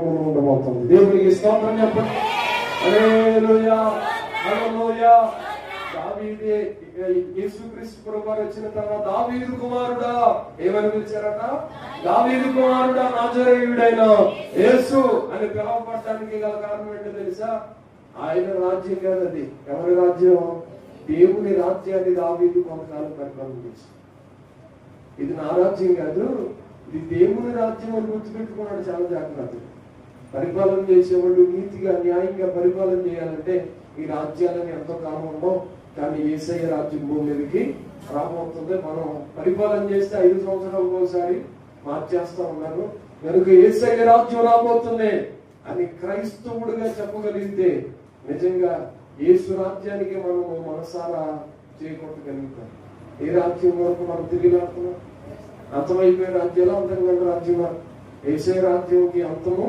ఉండబోతుంది. దేవునికి స్తోత్రం చెప్పండి. హల్లెలూయా హల్లెలూయా. దావీదే యేసుక్రీస్తు ప్రభువారు వచ్చిన తర్వాత దావీదు కుమారుడా ఏమని పిలిచారట? దావీదు కుమారుడా నాజరేయుడైన యేసు అని పిలవబడటానికి గల కారణం ఏంటో తెలుసా? ఆయన రాజ్యం కాదు అది. ఎవరి రాజ్యం? దేవుని రాజ్యాన్ని దావీదు కొంతకాలం పరిపాలన చేశాడు. ఇది నా రాజ్యం కాదు, ఇది దేవుని రాజ్యం అని గుర్తుపెట్టుకున్నాడు చాలా జాగ్రత్తగా. పరిపాలన చేసేవాళ్ళు నీతిగా న్యాయంగా పరిపాలన చేయాలంటే ఈ రాజ్యాలని ఎంతో కాలం ఉండవు. కానీ యేసయ్య రాజ్యం భూమి మీదకి రాబోతుంది. మనం పరిపాలన చేస్తే 5 సంవత్సరాలకు ఒకసారి మార్చేస్తా ఉన్నారు. కనుక యేసయ్య రాజ్యం రాబోతుంది అని క్రైస్తవుడిగా చెప్పగలిగితే నిజంగా యేసు రాజ్యానికి మనము మనసారా చేకొట్టగలుగుతాం. ఏ రాజ్యం వరకు మనం తిరిగిలాడుతున్నాం? అంతమైపోయే రాజ్యాలు అంతకంటే రాజ్యమా? యేసయ్య రాజ్యంకి అంతము